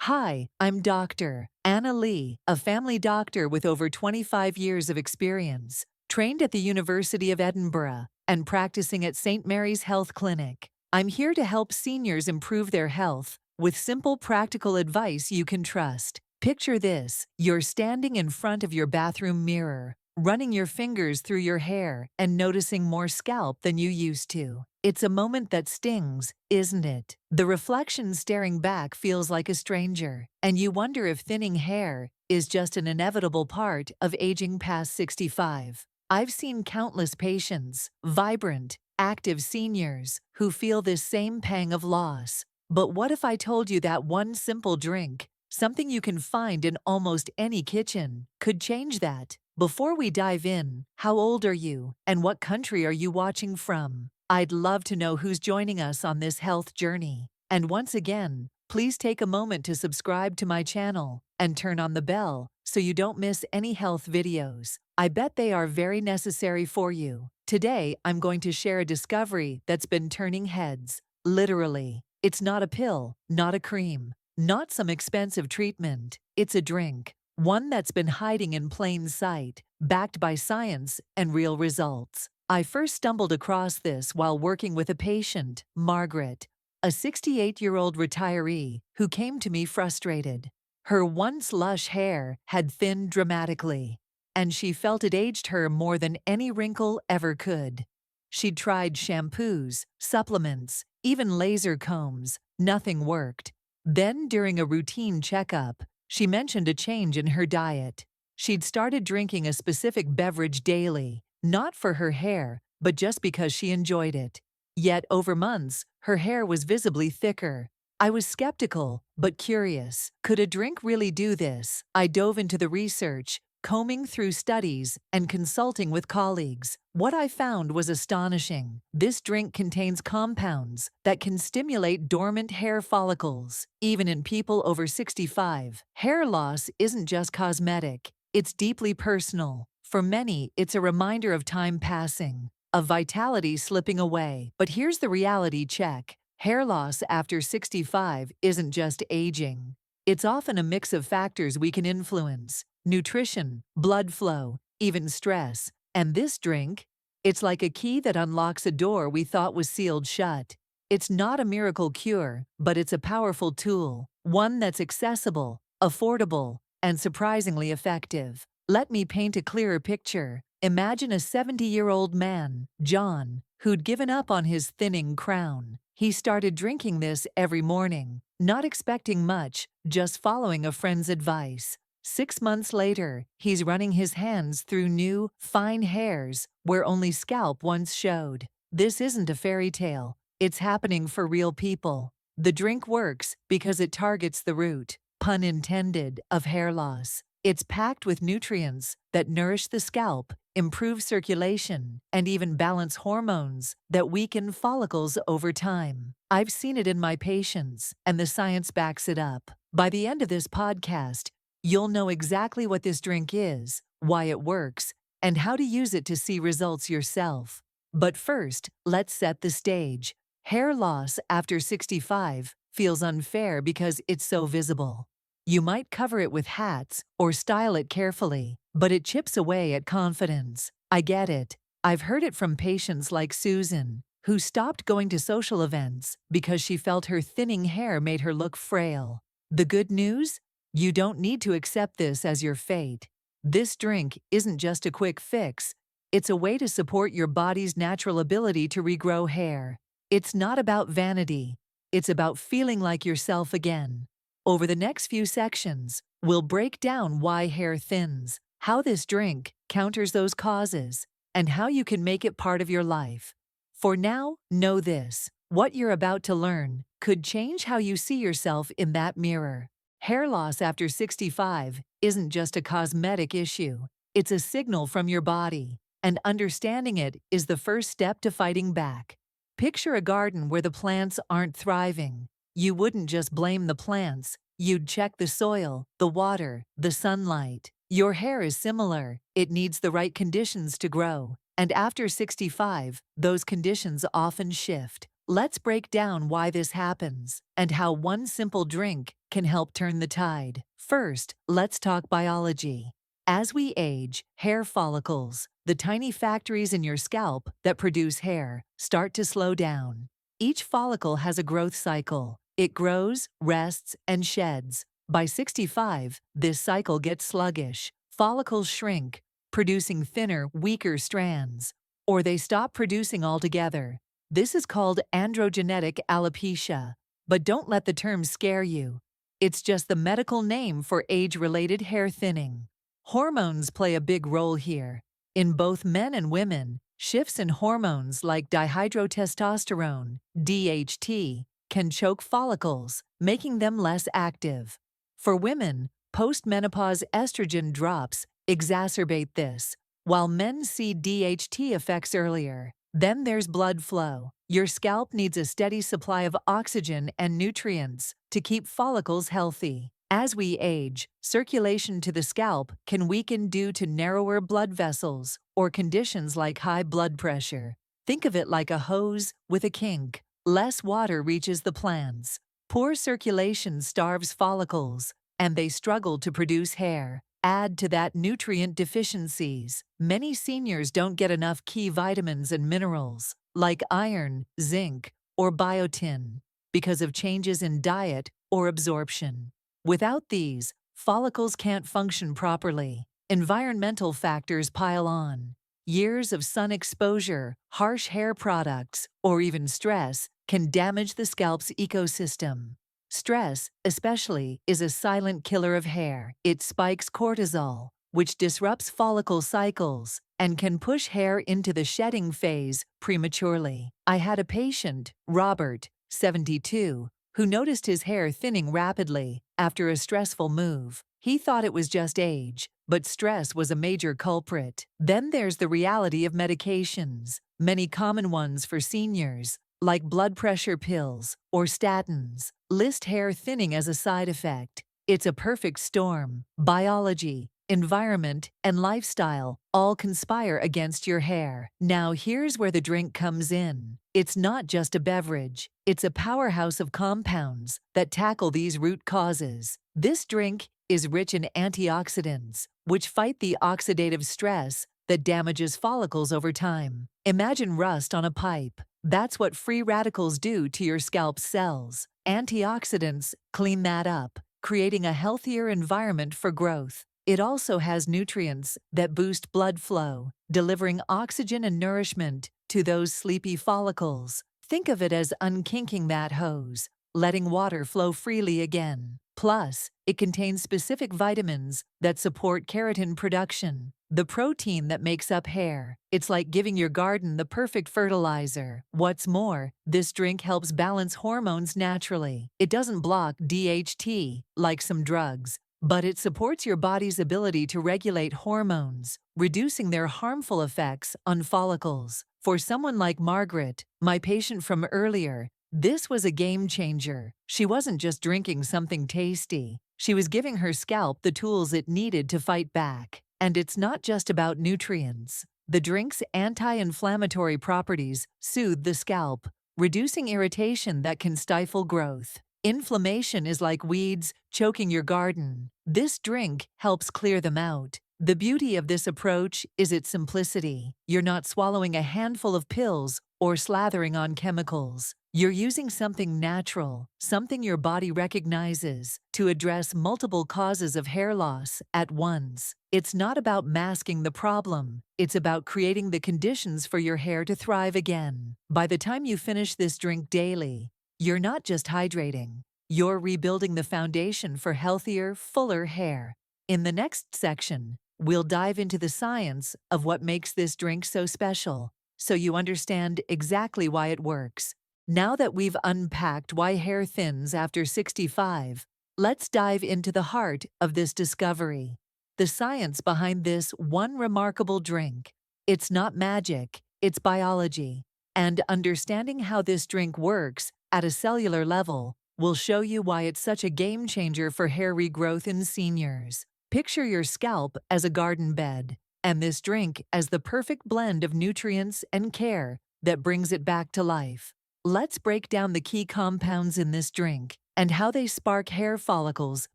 Hi, I'm Dr. Anna Lee, a family doctor with over 25 years of experience, trained at the University of Edinburgh and practicing at St. Mary's Health Clinic. I'm here to help seniors improve their health with simple, practical advice you can trust. Picture this: you're standing in front of your bathroom mirror, running your fingers through your hair and noticing more scalp than you used to. It's a moment that stings, isn't it? The reflection staring back feels like a stranger, and you wonder if thinning hair is just an inevitable part of aging past 65. I've seen countless patients, vibrant, active seniors, who feel this same pang of loss. But what if I told you that one simple drink, something you can find in almost any kitchen, could change that? Before we dive in, how old are you, and what country are you watching from? I'd love to know who's joining us on this health journey. And once again, please take a moment to subscribe to my channel and turn on the bell so you don't miss any health videos. I bet they are very necessary for you. Today, I'm going to share a discovery that's been turning heads, literally. It's not a pill, not a cream, not some expensive treatment. It's a drink, one that's been hiding in plain sight, backed by science and real results. I first stumbled across this while working with a patient, Margaret, a 68-year-old retiree who came to me frustrated. Her once lush hair had thinned dramatically, and she felt it aged her more than any wrinkle ever could. She'd tried shampoos, supplements, even laser combs. Nothing worked. Then, during a routine checkup, she mentioned a change in her diet. She'd started drinking a specific beverage daily, not for her hair, but just because she enjoyed it. Yet, over months, her hair was visibly thicker. I was skeptical, but curious. Could a drink really do this? I dove into the research, combing through studies and consulting with colleagues. What I found was astonishing. This drink contains compounds that can stimulate dormant hair follicles, even in people over 65. Hair loss isn't just cosmetic, it's deeply personal. For many, it's a reminder of time passing, of vitality slipping away. But here's the reality check. Hair loss after 65 isn't just aging. It's often a mix of factors we can influence: nutrition, blood flow, even stress. And this drink? It's like a key that unlocks a door we thought was sealed shut. It's not a miracle cure, but it's a powerful tool, one that's accessible, affordable, and surprisingly effective. Let me paint a clearer picture. Imagine a 70-year-old man, John, who'd given up on his thinning crown. He started drinking this every morning, not expecting much, just following a friend's advice. 6 months later, he's running his hands through new, fine hairs where only scalp once showed. This isn't a fairy tale. It's happening for real people. The drink works because it targets the root, pun intended, of hair loss. It's packed with nutrients that nourish the scalp, improve circulation, and even balance hormones that weaken follicles over time. I've seen it in my patients, and the science backs it up. By the end of this podcast, you'll know exactly what this drink is, why it works, and how to use it to see results yourself. But first, let's set the stage. Hair loss after 65 feels unfair because it's so visible. You might cover it with hats or style it carefully, but it chips away at confidence. I get it. I've heard it from patients like Susan, who stopped going to social events because she felt her thinning hair made her look frail. The good news? You don't need to accept this as your fate. This drink isn't just a quick fix. It's a way to support your body's natural ability to regrow hair. It's not about vanity. It's about feeling like yourself again. Over the next few sections, we'll break down why hair thins, how this drink counters those causes, and how you can make it part of your life. For now, know this: what you're about to learn could change how you see yourself in that mirror. Hair loss after 65 isn't just a cosmetic issue. It's a signal from your body, and understanding it is the first step to fighting back. Picture a garden where the plants aren't thriving. You wouldn't just blame the plants, you'd check the soil, the water, the sunlight. Your hair is similar. It needs the right conditions to grow. And after 65, those conditions often shift. Let's break down why this happens and how one simple drink can help turn the tide. First, let's talk biology. As we age, hair follicles, the tiny factories in your scalp that produce hair, start to slow down. Each follicle has a growth cycle. It grows, rests, and sheds. By 65, this cycle gets sluggish. Follicles shrink, producing thinner, weaker strands, or they stop producing altogether. This is called androgenetic alopecia. But don't let the term scare you. It's just the medical name for age-related hair thinning. Hormones play a big role here. In both men and women, shifts in hormones like dihydrotestosterone, DHT, can choke follicles, making them less active. For women, postmenopause estrogen drops exacerbate this, while men see DHT effects earlier. Then there's blood flow. Your scalp needs a steady supply of oxygen and nutrients to keep follicles healthy. As we age, circulation to the scalp can weaken due to narrower blood vessels or conditions like high blood pressure. Think of it like a hose with a kink. Less water reaches the plants. Poor circulation starves follicles, and they struggle to produce hair. Add to that nutrient deficiencies. Many seniors don't get enough key vitamins and minerals, like iron, zinc, or biotin, because of changes in diet or absorption. Without these, follicles can't function properly. Environmental factors pile on. Years of sun exposure, harsh hair products, or even stress can damage the scalp's ecosystem. Stress, especially, is a silent killer of hair. It spikes cortisol, which disrupts follicle cycles and can push hair into the shedding phase prematurely. I had a patient, Robert, 72, who noticed his hair thinning rapidly after a stressful move. He thought it was just age, but stress was a major culprit. Then there's the reality of medications. Many common ones for seniors, like blood pressure pills or statins, list hair thinning as a side effect. It's a perfect storm. Biology, environment, and lifestyle all conspire against your hair. Now here's where the drink comes in. It's not just a beverage. It's a powerhouse of compounds that tackle these root causes. This drink is rich in antioxidants, which fight the oxidative stress that damages follicles over time. Imagine rust on a pipe. That's what free radicals do to your scalp cells. Antioxidants clean that up, creating a healthier environment for growth. It also has nutrients that boost blood flow, delivering oxygen and nourishment to those sleepy follicles. Think of it as unkinking that hose, letting water flow freely again. Plus, it contains specific vitamins that support keratin production, the protein that makes up hair. It's like giving your garden the perfect fertilizer. What's more, this drink helps balance hormones naturally. It doesn't block DHT like some drugs, but it supports your body's ability to regulate hormones, reducing their harmful effects on follicles. For someone like Margaret, my patient from earlier, this was a game changer. She wasn't just drinking something tasty. She was giving her scalp the tools it needed to fight back. And it's not just about nutrients. The drink's anti-inflammatory properties soothe the scalp, reducing irritation that can stifle growth. Inflammation is like weeds choking your garden. This drink helps clear them out. The beauty of this approach is its simplicity. You're not swallowing a handful of pills or slathering on chemicals. You're using something natural, something your body recognizes, to address multiple causes of hair loss at once. It's not about masking the problem. It's about creating the conditions for your hair to thrive again. By the time you finish this drink daily, you're not just hydrating. You're rebuilding the foundation for healthier, fuller hair. In the next section, we'll dive into the science of what makes this drink so special, so you understand exactly why it works. Now that we've unpacked why hair thins after 65, let's dive into the heart of this discovery, the science behind this one remarkable drink. It's not magic, it's biology. And understanding how this drink works at a cellular level will show you why it's such a game changer for hair regrowth in seniors. Picture your scalp as a garden bed, and this drink as the perfect blend of nutrients and care that brings it back to life. Let's break down the key compounds in this drink and how they spark hair follicles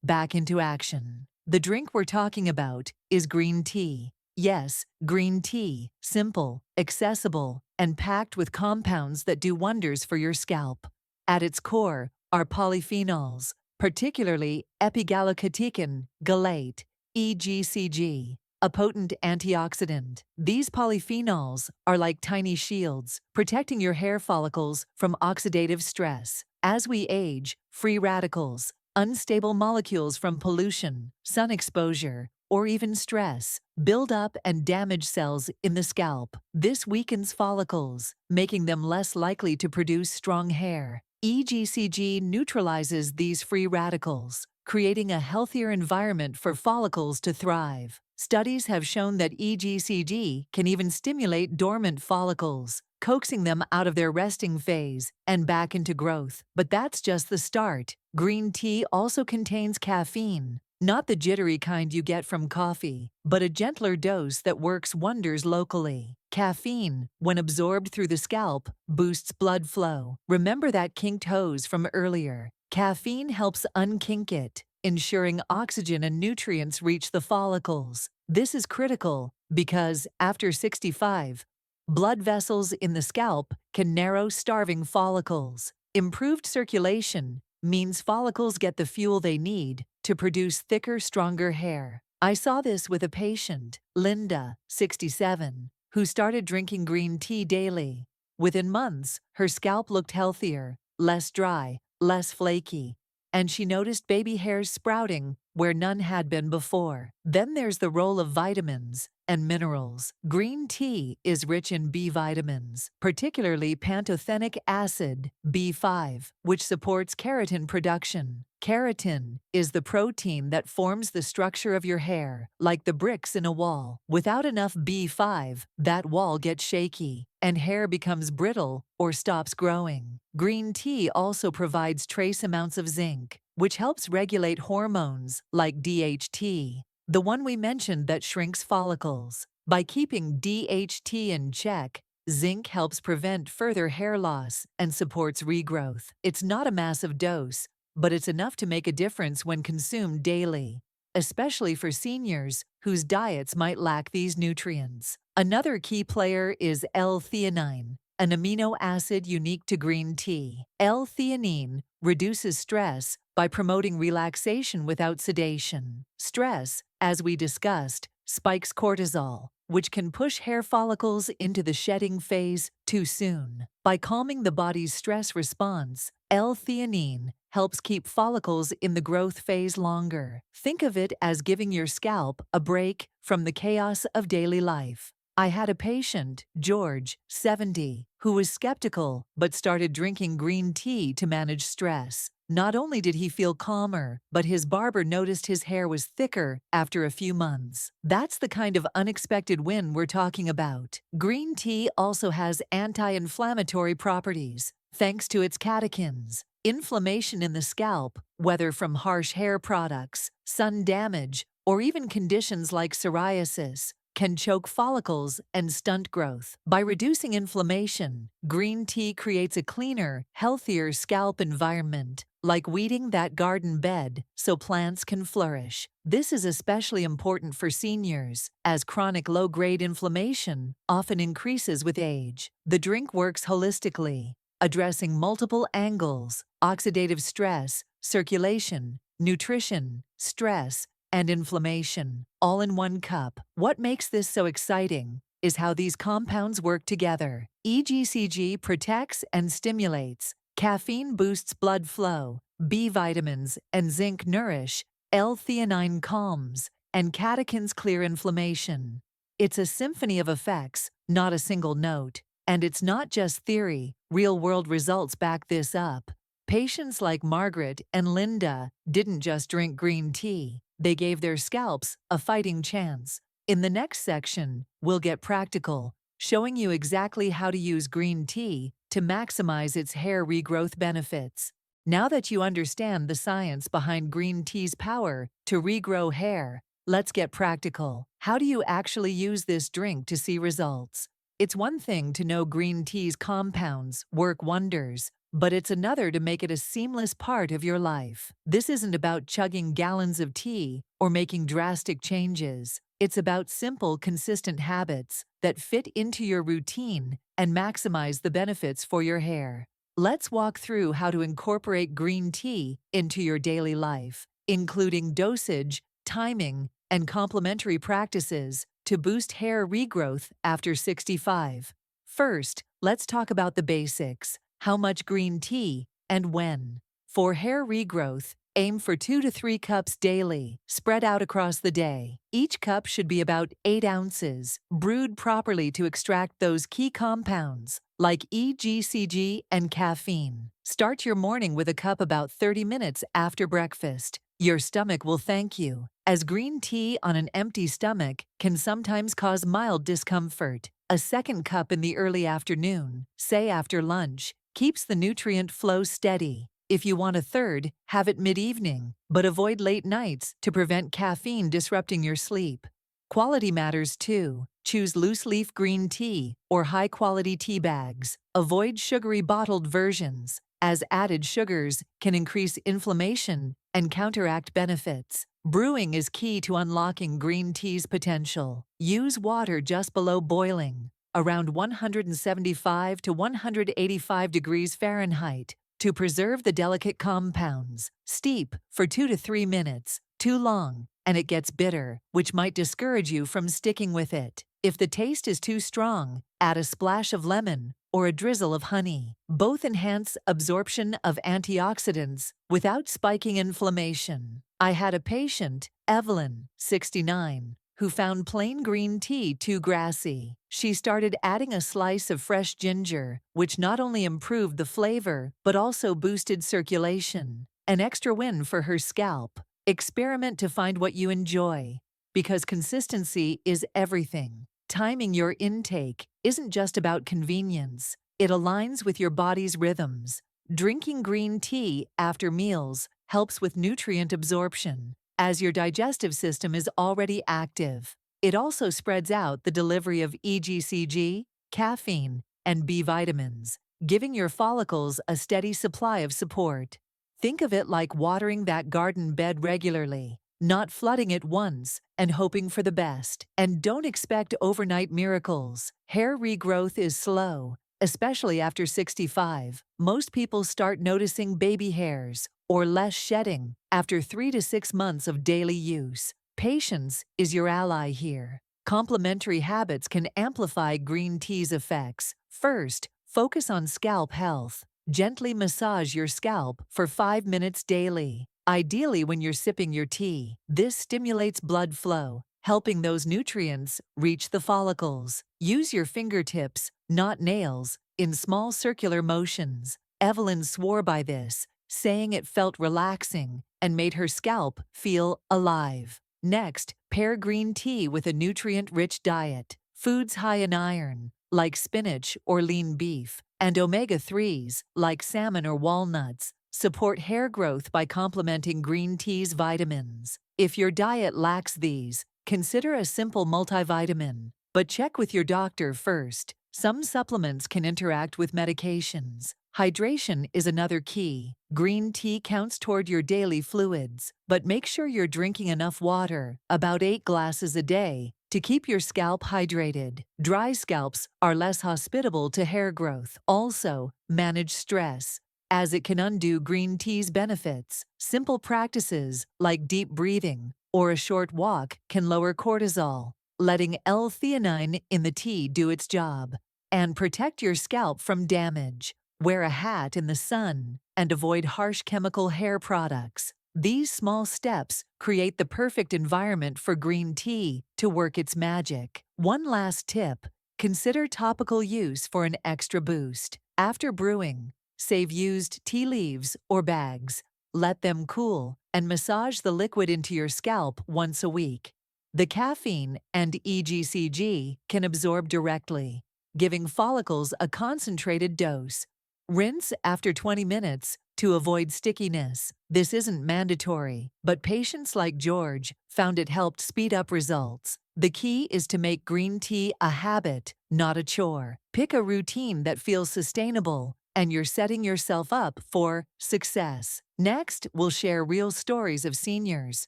back into action. The drink we're talking about is green tea. Yes, green tea, simple, accessible, and packed with compounds that do wonders for your scalp. At its core are polyphenols, particularly epigallocatechin gallate, EGCG, a potent antioxidant. These polyphenols are like tiny shields, protecting your hair follicles from oxidative stress. As we age, free radicals, unstable molecules from pollution, sun exposure, or even stress build up and damage cells in the scalp. This weakens follicles, making them less likely to produce strong hair. EGCG neutralizes these free radicals, creating a healthier environment for follicles to thrive. Studies have shown that EGCG can even stimulate dormant follicles, coaxing them out of their resting phase and back into growth. But that's just the start. Green tea also contains caffeine, not the jittery kind you get from coffee, but a gentler dose that works wonders locally. Caffeine, when absorbed through the scalp, boosts blood flow. Remember that kinked hose from earlier? Caffeine helps unkink it, ensuring oxygen and nutrients reach the follicles. This is critical because, after 65, blood vessels in the scalp can narrow starving follicles. Improved circulation means follicles get the fuel they need to produce thicker, stronger hair. I saw this with a patient, Linda, 67, who started drinking green tea daily. Within months, her scalp looked healthier, less dry, less flaky, and she noticed baby hairs sprouting where none had been before. Then there's the role of vitamins and minerals. Green tea is rich in B vitamins, particularly pantothenic acid, B5, which supports keratin production. Keratin is the protein that forms the structure of your hair, like the bricks in a wall. Without enough B5, that wall gets shaky, and hair becomes brittle or stops growing. Green tea also provides trace amounts of zinc, which helps regulate hormones like DHT, the one we mentioned that shrinks follicles. By keeping DHT in check, zinc helps prevent further hair loss and supports regrowth. It's not a massive dose, but it's enough to make a difference when consumed daily, especially for seniors whose diets might lack these nutrients. Another key player is L-theanine, an amino acid unique to green tea. L-theanine reduces stress by promoting relaxation without sedation. Stress, as we discussed, spikes cortisol, which can push hair follicles into the shedding phase too soon. By calming the body's stress response, L-theanine helps keep follicles in the growth phase longer. Think of it as giving your scalp a break from the chaos of daily life. I had a patient, George, 70, who was skeptical but started drinking green tea to manage stress. Not only did he feel calmer, but his barber noticed his hair was thicker after a few months. That's the kind of unexpected win we're talking about. Green tea also has anti-inflammatory properties, thanks to its catechins. Inflammation in the scalp, whether from harsh hair products, sun damage, or even conditions like psoriasis, can choke follicles and stunt growth. By reducing inflammation, green tea creates a cleaner, healthier scalp environment, like weeding that garden bed so plants can flourish. This is especially important for seniors, as chronic low-grade inflammation often increases with age. The drink works holistically, addressing multiple angles: oxidative stress, circulation, nutrition, stress, and inflammation, all in one cup. What makes this so exciting is how these compounds work together. EGCG protects and stimulates, caffeine boosts blood flow, B vitamins and zinc nourish, L-theanine calms, and catechins clear inflammation. It's a symphony of effects, not a single note. And it's not just theory, real-world results back this up. Patients like Margaret and Linda didn't just drink green tea. They gave their scalps a fighting chance. In the next section, we'll get practical, showing you exactly how to use green tea to maximize its hair regrowth benefits. Now that you understand the science behind green tea's power to regrow hair, let's get practical. How do you actually use this drink to see results? It's one thing to know green tea's compounds work wonders, but it's another to make it a seamless part of your life. This isn't about chugging gallons of tea or making drastic changes. It's about simple, consistent habits that fit into your routine and maximize the benefits for your hair. Let's walk through how to incorporate green tea into your daily life, including dosage, timing, and complementary practices to boost hair regrowth after 65. First, let's talk about the basics: how much green tea and when. For hair regrowth, aim for 2 to 3 cups daily, spread out across the day. Each cup should be about 8 ounces, brewed properly to extract those key compounds like EGCG and caffeine. Start your morning with a cup about 30 minutes after breakfast. Your stomach will thank you, as green tea on an empty stomach can sometimes cause mild discomfort. A second cup in the early afternoon, say after lunch, keeps the nutrient flow steady. If you want a third, have it mid-evening, but avoid late nights to prevent caffeine disrupting your sleep. Quality matters too. Choose loose-leaf green tea or high-quality tea bags. Avoid sugary bottled versions, as added sugars can increase inflammation and counteract benefits. Brewing is key to unlocking green tea's potential. Use water just below boiling, around 175 to 185 degrees Fahrenheit, to preserve the delicate compounds. Steep for 2 to 3 minutes. Too long, and it gets bitter, which might discourage you from sticking with it. If the taste is too strong, add a splash of lemon or a drizzle of honey. Both enhance absorption of antioxidants without spiking inflammation. I had a patient, Evelyn, 69, who found plain green tea too grassy. She started adding a slice of fresh ginger, which not only improved the flavor but also boosted circulation. An extra win for her scalp. Experiment to find what you enjoy, because consistency is everything. Timing your intake isn't just about convenience. It aligns with your body's rhythms. Drinking green tea after meals helps with nutrient absorption, as your digestive system is already active. It also spreads out the delivery of EGCG, caffeine, and B vitamins, giving your follicles a steady supply of support. Think of it like watering that garden bed regularly, not flooding it once and hoping for the best. And don't expect overnight miracles. Hair regrowth is slow, especially after 65. Most people start noticing baby hairs or less shedding after 3 to 6 months of daily use. Patience is your ally here. Complementary habits can amplify green tea's effects. First, focus on scalp health. Gently massage your scalp for 5 minutes daily, ideally when you're sipping your tea. This stimulates blood flow, helping those nutrients reach the follicles. Use your fingertips, not nails, in small circular motions. Evelyn swore by this, saying it felt relaxing and made her scalp feel alive. Next, pair green tea with a nutrient-rich diet. Foods high in iron, like spinach or lean beef, and omega-3s, like salmon or walnuts, support hair growth by complementing green tea's vitamins. If your diet lacks these, consider a simple multivitamin, but check with your doctor first. Some supplements can interact with medications. Hydration is another key. Green tea counts toward your daily fluids, but make sure you're drinking enough water, about 8 glasses a day, to keep your scalp hydrated. Dry scalps are less hospitable to hair growth. Also, manage stress, as it can undo green tea's benefits. Simple practices like deep breathing or a short walk can lower cortisol, letting L-theanine in the tea do its job. And protect your scalp from damage. Wear a hat in the sun and avoid harsh chemical hair products. These small steps create the perfect environment for green tea to work its magic. One last tip: consider topical use for an extra boost. After brewing, save used tea leaves or bags. Let them cool and massage the liquid into your scalp once a week. The caffeine and EGCG can absorb directly, giving follicles a concentrated dose. Rinse after 20 minutes to avoid stickiness. This isn't mandatory, but patients like George found it helped speed up results. The key is to make green tea a habit, not a chore. Pick a routine that feels sustainable, and you're setting yourself up for success. Next, we'll share real stories of seniors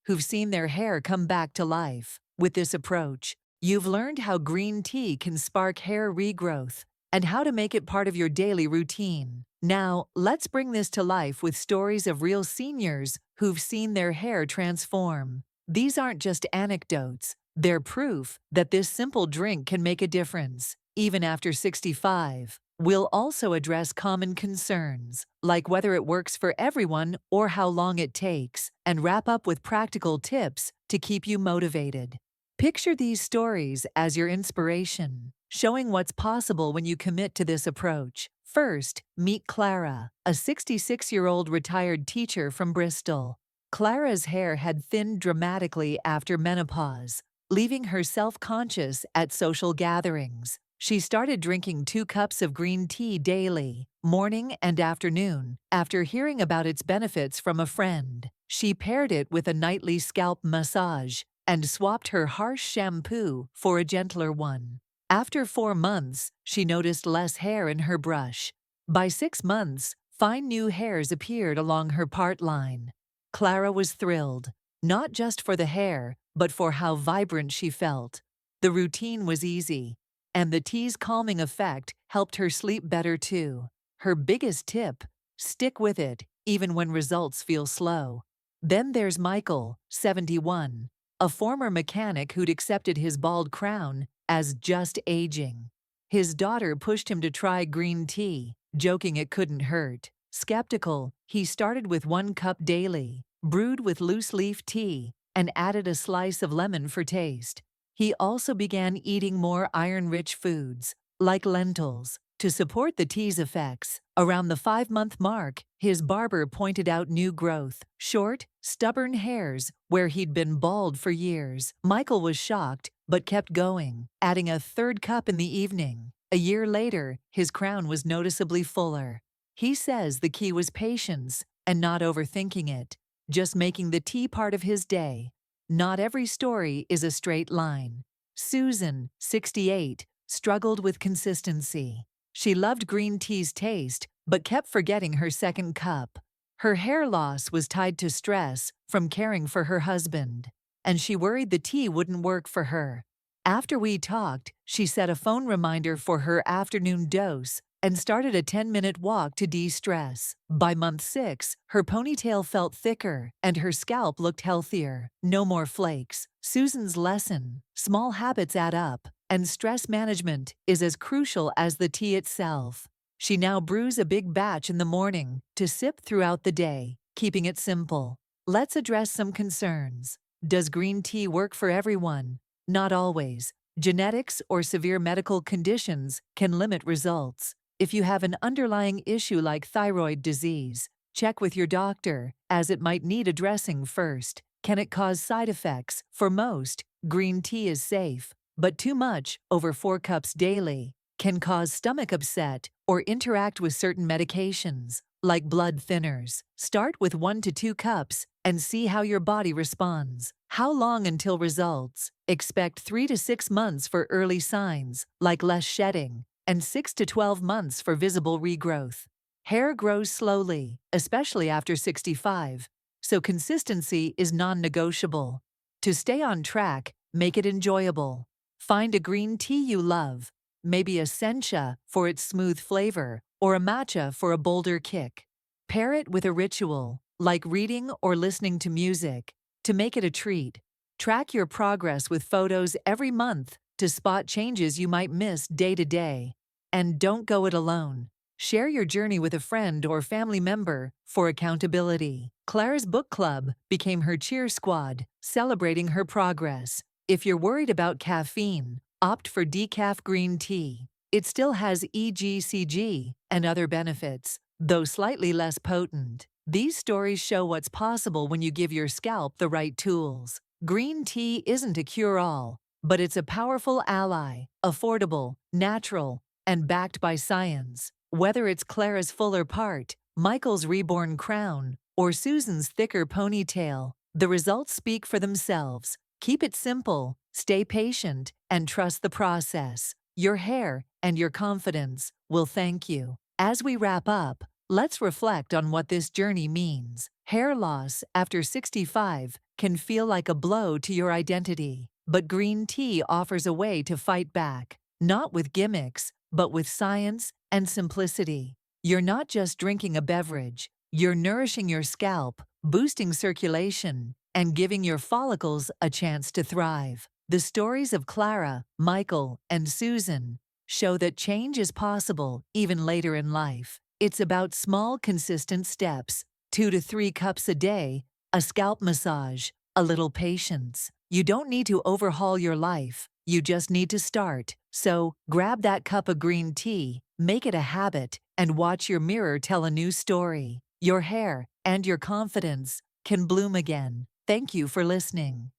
who've seen their hair come back to life. With this approach, you've learned how green tea can spark hair regrowth and how to make it part of your daily routine. Now, let's bring this to life with stories of real seniors who've seen their hair transform. These aren't just anecdotes, they're proof that this simple drink can make a difference, even after 65. We'll also address common concerns, like whether it works for everyone or how long it takes, and wrap up with practical tips to keep you motivated. Picture these stories as your inspiration, showing what's possible when you commit to this approach. First, meet Clara, a 66-year-old retired teacher from Bristol. Clara's hair had thinned dramatically after menopause, leaving her self-conscious at social gatherings. She started drinking 2 cups of green tea daily, morning and afternoon, after hearing about its benefits from a friend. She paired it with a nightly scalp massage and swapped her harsh shampoo for a gentler one. After 4 months, she noticed less hair in her brush. By 6 months, fine new hairs appeared along her part line. Clara was thrilled, not just for the hair, but for how vibrant she felt. The routine was easy, and the tea's calming effect helped her sleep better too. Her biggest tip: stick with it, even when results feel slow. Then there's Michael, 71, a former mechanic who'd accepted his bald crown as just aging. His daughter pushed him to try green tea, joking it couldn't hurt. Skeptical, he started with 1 cup daily, brewed with loose leaf tea, and added a slice of lemon for taste. He also began eating more iron-rich foods, like lentils, to support the tea's effects. Around the 5-month mark, his barber pointed out new growth, short, stubborn hairs where he'd been bald for years. Michael was shocked, but kept going, adding a 3rd cup in the evening. A year later, his crown was noticeably fuller. He says the key was patience and not overthinking it, just making the tea part of his day. Not every story is a straight line. Susan, 68, struggled with consistency. She loved green tea's taste, but kept forgetting her 2nd cup. Her hair loss was tied to stress from caring for her husband, and she worried the tea wouldn't work for her. After we talked, she set a phone reminder for her afternoon dose and started a 10-minute walk to de-stress. By month 6, her ponytail felt thicker and her scalp looked healthier. No more flakes. Susan's lesson: small habits add up, and stress management is as crucial as the tea itself. She now brews a big batch in the morning to sip throughout the day, keeping it simple. Let's address some concerns. Does green tea work for everyone? Not always. Genetics or severe medical conditions can limit results. If you have an underlying issue like thyroid disease, check with your doctor, as it might need addressing first. Can it cause side effects? For most, green tea is safe, but too much, over 4 cups daily, can cause stomach upset or interact with certain medications, like blood thinners. Start with 1 to 2 cups and see how your body responds. How long until results? Expect 3 to 6 months for early signs, like less shedding, and 6 to 12 months for visible regrowth. Hair grows slowly, especially after 65, so consistency is non-negotiable. To stay on track, make it enjoyable. Find a green tea you love, maybe a sencha for its smooth flavor or a matcha for a bolder kick. Pair it with a ritual, like reading or listening to music, to make it a treat. Track your progress with photos every month to spot changes you might miss day to day. And don't go it alone. Share your journey with a friend or family member for accountability. Clara's book club became her cheer squad, celebrating her progress. If you're worried about caffeine, opt for decaf green tea. It still has EGCG and other benefits, though slightly less potent. These stories show what's possible when you give your scalp the right tools. Green tea isn't a cure-all, but it's a powerful ally, affordable, natural, and backed by science. Whether it's Clara's fuller part Michael's reborn crown, or Susan's thicker ponytail. The results speak for themselves. Keep it simple, stay patient, and trust the process. Your hair and your confidence will thank you. As we wrap up, let's reflect on what this journey means. Hair loss after 65 can feel like a blow to your identity, but green tea offers a way to fight back, not with gimmicks, but with science and simplicity. You're not just drinking a beverage, you're nourishing your scalp, boosting circulation, and giving your follicles a chance to thrive. The stories of Clara, Michael, and Susan show that change is possible even later in life. It's about small, consistent steps, 2 to 3 cups a day, a scalp massage, a little patience. You don't need to overhaul your life, you just need to start. So, grab that cup of green tea, make it a habit, and watch your mirror tell a new story. Your hair and your confidence can bloom again. Thank you for listening.